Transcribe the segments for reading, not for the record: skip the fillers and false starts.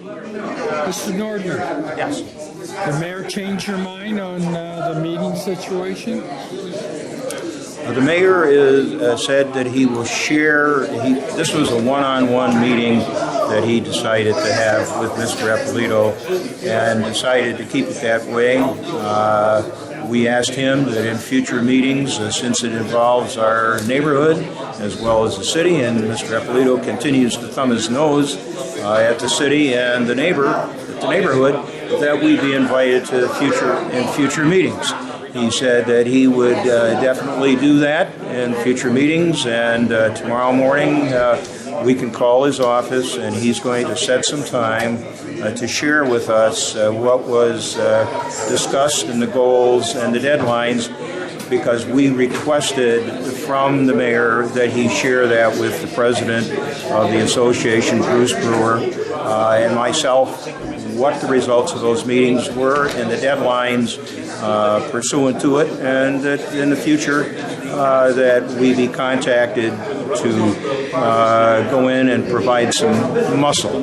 Mr. Nordman, Yes. the mayor change your mind on the meeting situation? The mayor said that he will share. This was a one-on-one meeting that he decided to have with Mr. Eppolito and decided to keep it that way. We asked him that in future meetings, since it involves our neighborhood as well as the city, and Mr. Eppolito continues to thumb his nose at the city and the neighborhood, that we be invited to future meetings. He said that he would definitely do that in future meetings, and tomorrow morning we can call his office, and he's going to set some time to share with us what was discussed and the goals and the deadlines, because we requested from the mayor that he share that with the president of the association, Bruce Brewer, and myself, what the results of those meetings were and the deadlines pursuant to it, and that in the future that we be contacted to go in and provide some muscle.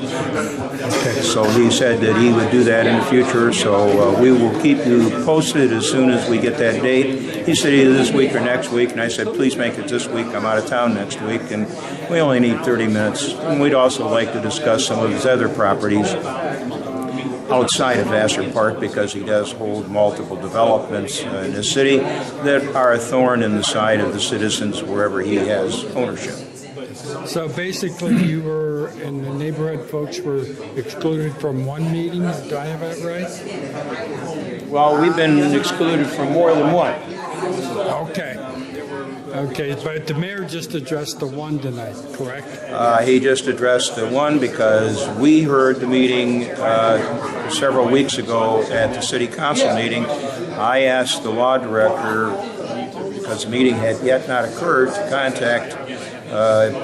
Okay. So he said that he would do that in the future, so we will keep you posted as soon as we get that date. He said either this week or next week, and I said, please make it this week. I'm out of town next week, and we only need 30 minutes. And we'd also like to discuss some of his other properties outside of Vassar Park, because he does hold multiple developments in the city that are a thorn in the side of the citizens wherever he has ownership. So basically you were, and the neighborhood folks were excluded from one meeting? Do I have that right? Well, we've been excluded from more than one. Okay, but the mayor just addressed the one tonight, correct? He just addressed the one because we heard the meeting several weeks ago at the city council meeting. I asked the law director, because the meeting had yet not occurred, to contact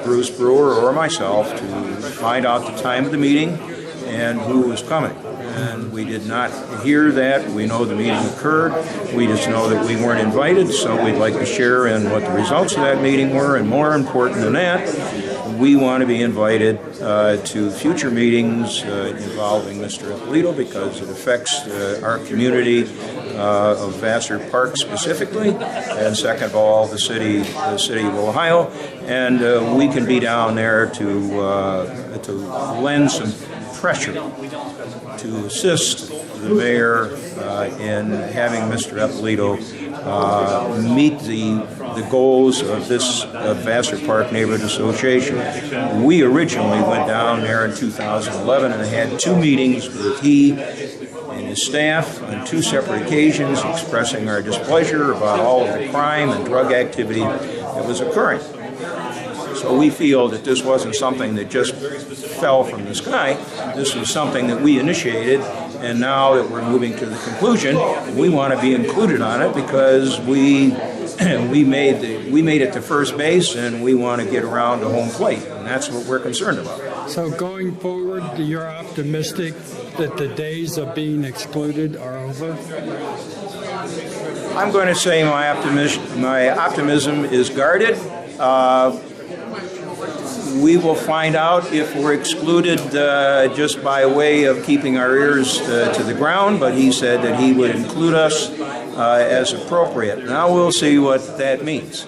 Bruce Brewer or myself to find out the time of the meeting and who was coming. And we did not hear that. We know the meeting occurred. We just know that we weren't invited, so we'd like to share in what the results of that meeting were. And more important than that, we want to be invited to future meetings involving Mr. Eppolito, because it affects our community of Vassar Park specifically, and second of all, the city of Ohio. And we can be down there to lend some pressure to assist the mayor in having Mr. Eppolito meet the goals of this Vassar Park Neighborhood Association. We originally went down there in 2011 and had two meetings with he and his staff on two separate occasions, expressing our displeasure about all of the crime and drug activity that was occurring. So we feel that this wasn't something that just fell from the sky. This was something that we initiated, and now that we're moving to the conclusion, we want to be included on it, because we made it to first base, and we want to get around to home plate, and that's what we're concerned about. So going forward, you're optimistic that the days of being excluded are over? I'm going to say my optimism is guarded. We will find out if we're excluded just by way of keeping our ears to the ground, but he said that he would include us as appropriate. Now we'll see what that means.